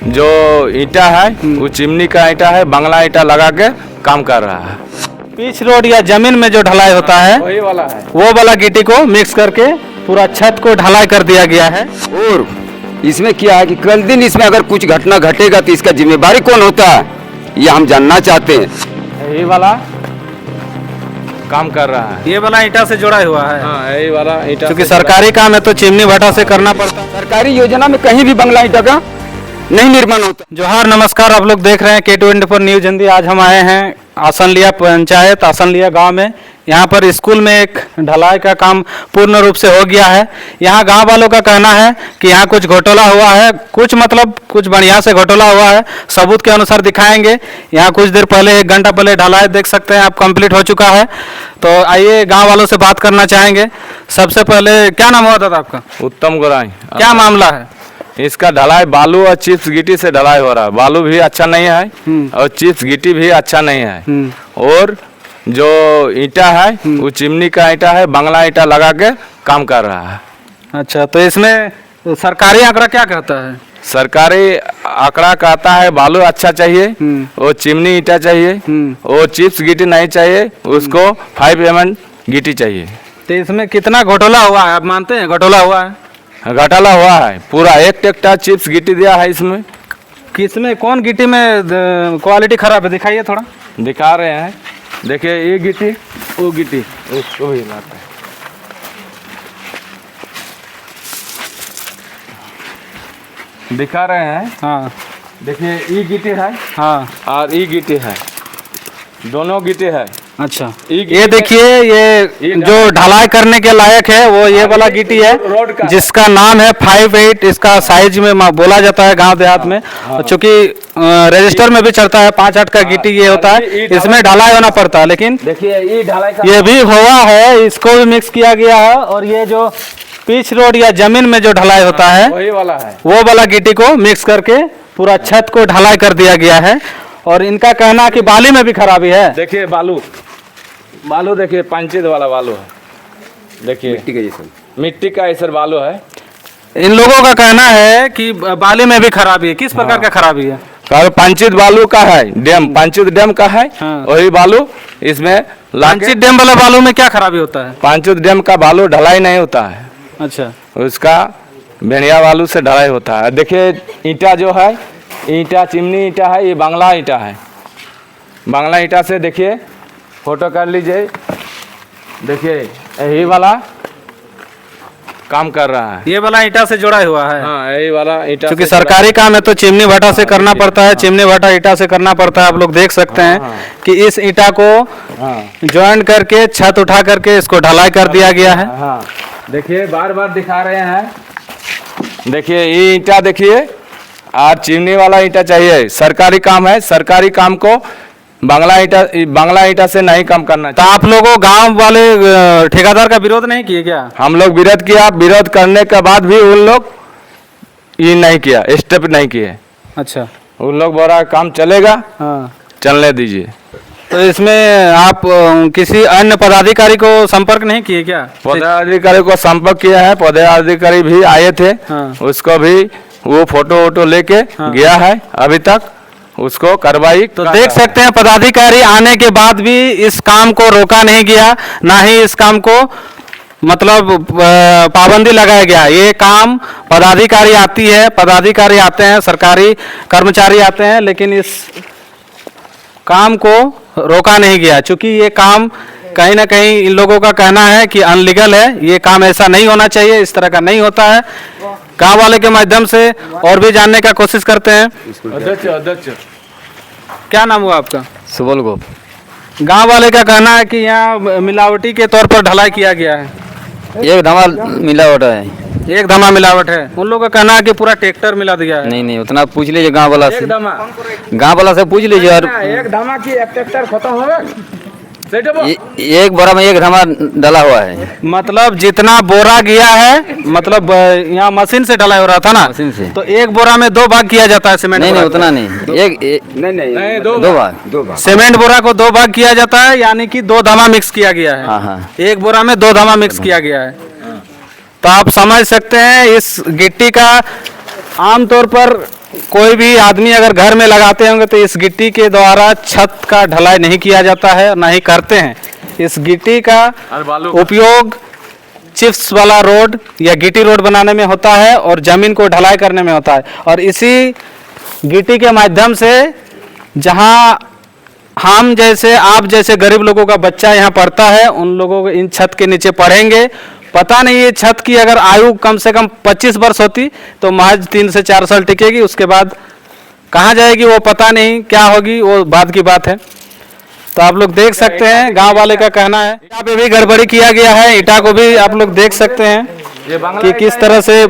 जो ईंटा है वो चिमनी का ईंटा है, बंगला ईंटा लगा के काम कर रहा है। पिच रोड या जमीन में जो ढलाई होता है वही वाला है। वो वाला गिट्टी को मिक्स करके पूरा छत को ढलाई कर दिया गया है। और इसमें क्या है कि कल दिन इसमें अगर कुछ घटना घटेगा तो इसका जिम्मेवारी कौन होता है, ये हम जानना चाहते हैं। यही वाला काम कर रहा है। ये वाला ईंटा से जुड़ा हुआ है। हाँ, यही वाला ईंटा। क्योंकि सरकारी काम है तो चिमनी भट्टा से करना पड़ता है। सरकारी योजना में कहीं भी बंगला ईंटा का नहीं निर्माण होता। जोहार, नमस्कार। आप लोग देख रहे हैं K24 न्यूज हिंदी। आज हम आए हैं आसनलिया पंचायत, आसनलिया गांव में। यहाँ पर स्कूल में एक ढलाई का काम पूर्ण रूप से हो गया है। यहाँ गांव वालों का कहना है कि यहाँ कुछ घोटाला हुआ है, कुछ बढ़िया से घोटाला हुआ है। सबूत के अनुसार दिखाएंगे। यहाँ कुछ देर पहले, 1 घंटा पहले ढलाई देख सकते हैं आप, कंप्लीट हो चुका है। तो आइए गाँव वालों से बात करना चाहेंगे। सबसे पहले क्या नाम हुआ था आपका? उत्तम गोराई। क्या मामला है? इसका ढलाई बालू और चिप्स गिट्टी से ढलाई हो रहा है। बालू भी अच्छा नहीं है और चिप्स गिट्टी भी अच्छा नहीं है। और जो ईंटा है वो चिमनी का ईंटा है, बंगला ईंटा लगा के काम कर रहा है। अच्छा, तो इसमें सरकारी आंकड़ा क्या कहता है? सरकारी आंकड़ा कहता है बालू अच्छा चाहिए, वो चिमनी ईंटा चाहिए, वो चिप्स गिट्टी नहीं चाहिए, उसको 5 mm गिट्टी चाहिए। तो इसमें कितना घोटाला हुआ है, आप मानते हैं घोटाला हुआ है? घोटाला हुआ है। पूरा 1 ट्रैक्टर चिप्स गिट्टी दिया है इसमें। किसमें, कौन गिट्टी में क्वालिटी खराब है? दिखाइए थोड़ा। दिखा रहे हैं, देखिए ये गिट्टी, वो गिट्टी, उसको भी लाते हैं। दिखा रहे हैं। हाँ, देखिए ये गिट्टी है। हाँ, और ये गिट्टी है, दोनों गिट्टी है। अच्छा। ये ये देखिए, ये जो ढलाई करने के लायक है वो ये वाला गिट्टी रोड का है, जिसका नाम है 5-8। इसका साइज में बोला जाता है गांव देहात में। चूंकि रजिस्टर में भी चढ़ता है 5-8 का गिट्टी ये होता है। इसमें ढलाई होना पड़ता है, लेकिन देखिए ये ढलाई का ये भी हुआ है, इसको भी मिक्स किया गया है। और ये जो पिच रोड या जमीन में जो ढलाई होता है वही वाला है। वो वाला गिट्टी को मिक्स करके पूरा छत को ढलाई कर दिया गया है। और इनका कहना है कि बाली में भी खराबी है। देखिए बालू देखिए, पंचित वाला बालू है। देखिए मिट्टी का ऐसा बालू है। इन लोगों का कहना है कि बाली में भी खराबी है। किस प्रकार का खराबी है? पंचित बालू का है, डैम पंचित डैम का है। वही बालू इसमें लांचित डैम वाला बालू में क्या खराबी होता है? पंचित डैम का बालू ढलाई नहीं होता है। अच्छा, उसका भेड़िया बालू से ढलाई होता है। देखिए ईंटा जो है, ईंटा चिमनी ईंटा है, ये बंगला ईंटा है। बंगला ईंटा से देखिए, फोटो कर लीजिए। देखिए यही वाला काम कर रहा है। ये वाला ईंटा से जुड़ा हुआ है। हाँ, यही वाला ईंटा। क्योंकि सरकारी काम है तो चिमनी भट्टा से करना पड़ता है। चिमनी भट्टा ईंटा से करना पड़ता है। आप लोग देख सकते हैं कि इस ईंटा को ज्वाइन करके छत उठा करके इसको ढलाई कर दिया गया है। हाँ, देखिए बार बार दिखा रहे हैं। देखिए ये ईंटा देखिए, आज चिमनी वाला ईंटा चाहिए। सरकारी काम है, सरकारी काम को बंगला ईंटा से नहीं काम करना तो आप लोगों गांव वाले ठेकेदार का विरोध नहीं किए क्या? हम लोग विरोध किया। विरोध करने के बाद भी उन लोग ये नहीं किया, स्टेप नहीं किए। अच्छा, उन लोग बोला काम चलेगा, हाँ, चलने दीजिए। तो इसमें आप किसी अन्य पदाधिकारी को संपर्क नहीं किए क्या? पदाधिकारी को संपर्क किया है। पदाधिकारी भी आए थे। उसको भी वो फोटो वोटो लेके गया है। अभी तक उसको कार्रवाई तो देख सकते हैं, पदाधिकारी आने के बाद भी इस काम को रोका नहीं गया, ना ही इस काम को मतलब पाबंदी लगाया गया। ये काम पदाधिकारी आते हैं, सरकारी कर्मचारी आते हैं, लेकिन इस काम को रोका नहीं गया। चूंकि ये काम कहीं ना कहीं इन लोगों का कहना है कि अनलीगल है। ये काम ऐसा नहीं होना चाहिए, इस तरह का नहीं होता है। गांव वाले के माध्यम से और भी जानने का कोशिश करते हैं। अध्यक्ष क्या नाम हुआ आपका? सुबल गोप। गांव वाले का कहना है कि यहाँ मिलावटी के तौर पर ढलाई किया गया है। एक धमाल मिलावट है। एक धमा मिलावट है। उन लोगों का कहना है कि पूरा ट्रैक्टर मिला दिया है। नहीं, उतना पूछ लीजिए गांव वाला से। गांव वाला से पूछ लीजिए। और एक धमा की एक ट्रैक्टर खत्म हो गया। एक बोरा में एक धमा डाला हुआ है। मतलब जितना बोरा गया है, मतलब यहाँ मशीन से ढलाई हो रहा था ना, मशीन से। तो एक बोरा में 2 भाग किया जाता है सीमेंट। नहीं, बोरा उतना नहीं। नहीं, दो भाग। सीमेंट बोरा को 2 भाग किया जाता है, यानी कि 2 धमा मिक्स किया गया है। हाँ। एक बोरा में 2 धमा मिक्स किया गया है। तो आप समझ सकते हैं, इस गिट्टी का आमतौर पर कोई भी आदमी अगर घर में लगाते होंगे तो इस गिट्टी के द्वारा छत का ढलाई नहीं किया जाता है, ना ही करते हैं। इस गिट्टी का उपयोग चिप्स वाला रोड या गिट्टी रोड बनाने में होता है और जमीन को ढलाई करने में होता है। और इसी गिट्टी के माध्यम से जहां हम जैसे आप जैसे गरीब लोगों का बच्चा यहाँ पढ़ता है, उन लोगों को इन छत के नीचे पढ़ेंगे। पता नहीं ये छत की अगर आयु कम से कम 25 वर्ष होती तो महज 3 से 4 साल टिकेगी, उसके बाद कहाँ जाएगी वो पता नहीं, क्या होगी वो बाद की बात है। तो आप लोग देख सकते हैं, गांव वाले का कहना है ईटा पे भी गड़बड़ी किया गया है। ईटा को भी आप लोग देख सकते हैं कि किस तरह से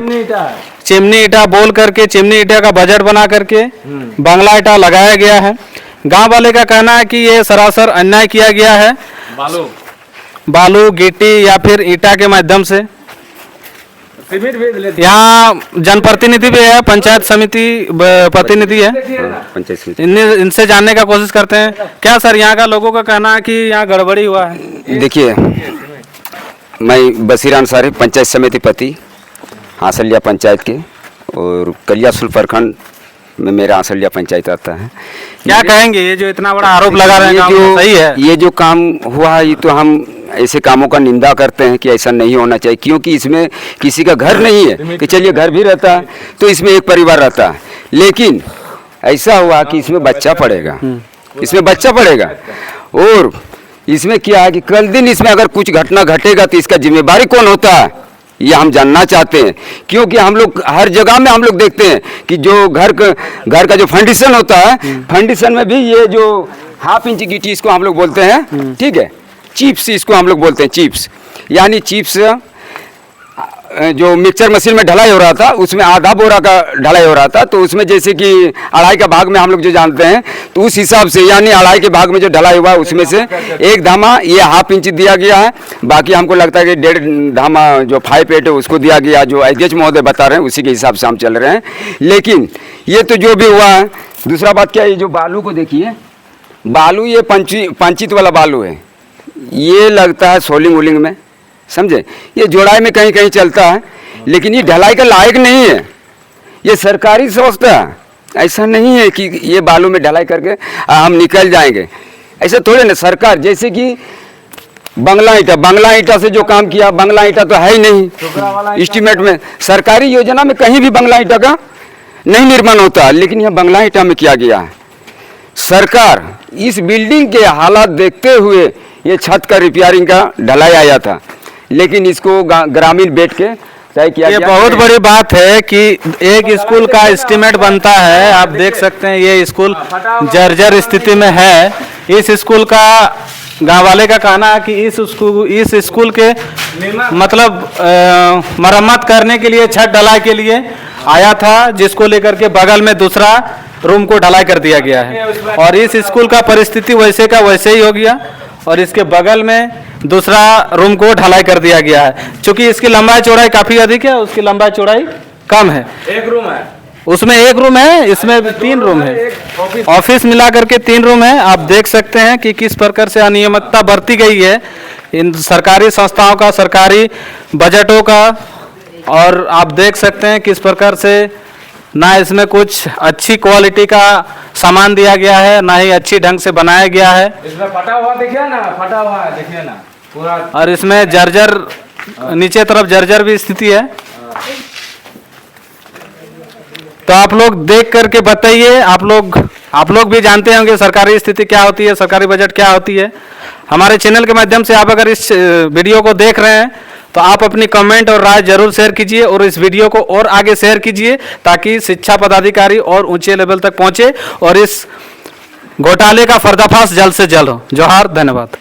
चिमनी ईटा बोल करके चिमनी ईटा का बजट बना करके बांग्ला ईटा लगाया गया है। गांव वाले का कहना है कि ये सरासर अन्याय किया गया है, बालू गिट्टी या फिर ईटा के माध्यम से। यहाँ जनप्रतिनिधि भी है, पंचायत समिति प्रतिनिधि है, पंचायत समिति इनसे जानने का कोशिश करते हैं। क्या सर यहाँ का लोगों का कहना है कि यहाँ गड़बड़ी हुआ है? देखिए, मैं बशीर अंसारी, पंचायत समिति पति आंसलिया पंचायत के, और कलियासुल प्रखंड में मेरा आंसलिया पंचायत आता है। क्या कहेंगे ये जो इतना बड़ा आरोप लगा रहे हैं, जो सही है? ये जो काम हुआ है, ये तो हम ऐसे कामों का निंदा करते हैं कि ऐसा नहीं होना चाहिए, क्योंकि इसमें किसी का घर नहीं है कि चलिए घर भी रहता है तो इसमें एक परिवार रहता है, लेकिन ऐसा हुआ कि इसमें बच्चा पड़ेगा, इसमें बच्चा पड़ेगा। और इसमें क्या है कि कल दिन इसमें अगर कुछ घटना घटेगा तो इसका जिम्मेदारी कौन होता है, ये हम जानना चाहते हैं। क्योंकि हम लोग हर जगह में हम लोग देखते हैं कि जो घर का जो फाउंडेशन होता है, फाउंडेशन में भी ये जो 1/2 इंच गिट्टी इसको हम लोग बोलते हैं, ठीक है, चिप्स इसको हम लोग बोलते हैं, चिप्स यानी चिप्स जो मिक्सचर मशीन में ढलाई हो रहा था उसमें आधा बोरा का ढलाई हो रहा था, तो उसमें जैसे कि अढ़ाई का भाग में हम लोग जो जानते हैं तो उस हिसाब से यानी अढ़ाई के भाग में जो ढलाई हुआ है उसमें से एक धामा ये 1/2 इंच दिया गया है, बाकी हमको लगता है कि 1.5 धामा जो 5/8 है उसको दिया गया, जो अध्यक्ष महोदय बता रहे हैं उसी के हिसाब से हम चल रहे हैं। लेकिन ये तो जो भी हुआ है, दूसरा बात क्या है, ये जो बालू को देखिए, बालू ये पंचित वाला बालू है, ये लगता है सोलिंग वोलिंग में, समझे, ये जोड़ाई में कहीं कहीं चलता है, लेकिन ये ढलाई का लायक नहीं है, ये सरकारी संस्था है। ऐसा नहीं है कि ये बालू में ढलाई करके हम निकल जाएंगे, ऐसा थोड़े ना। सरकार जैसे कि बांग्ला ईटा से जो काम किया, बांग्ला ईटा तो है ही नहीं एस्टीमेट में, सरकारी योजना में कहीं भी बांग्ला ईटा का नहीं निर्माण होता, लेकिन यह बांग्ला ईटा में किया गया है। सरकार इस बिल्डिंग के हालात देखते हुए ये छत का रिपेयरिंग का ढलाई आया था, लेकिन इसको ग्रामीण बैठ के तय किया ये गया। बहुत बड़ी बात है कि एक स्कूल का एस्टीमेट बनता है, आप देख सकते हैं ये स्कूल जर्जर स्थिति में है। इस स्कूल का गाँव वाले का कहना है कि इस स्कूल के मतलब मरम्मत करने के लिए, छत ढलाई के लिए आया था, जिसको लेकर के बगल में दूसरा रूम को ढलाई कर दिया गया है। और इस स्कूल का परिस्थिति वैसे का वैसे ही हो गया, और इसके बगल में दूसरा रूम को ढलाई कर दिया गया है। क्योंकि इसकी लंबाई चौड़ाई काफ़ी अधिक है, उसकी लंबाई चौड़ाई कम है। एक रूम है, उसमें एक रूम है, इसमें 3 रूम है, ऑफिस मिला करके 3 रूम है। आप देख सकते हैं कि किस प्रकार से अनियमितता बरती गई है इन सरकारी संस्थाओं का, सरकारी बजटों का। और आप देख सकते हैं किस प्रकार से ना इसमें कुछ अच्छी क्वालिटी का सामान दिया गया है, ना ही अच्छी ढंग से बनाया गया है। इसमें फटा हुआ देखिए ना, फटा हुआ है देखिए ना पूरा, और इसमें जर्जर, नीचे तरफ जर्जर भी स्थिति है। तो आप लोग देख करके बताइए, आप लोग भी जानते होंगे सरकारी स्थिति क्या होती है, सरकारी बजट क्या होती है। हमारे चैनल के माध्यम से आप अगर इस वीडियो को देख रहे हैं तो आप अपनी कमेंट और राय जरूर शेयर कीजिए, और इस वीडियो को और आगे शेयर कीजिए ताकि शिक्षा पदाधिकारी और ऊंचे लेवल तक पहुंचे और इस घोटाले का पर्दाफाश जल्द से जल्द हो। जोहार, धन्यवाद।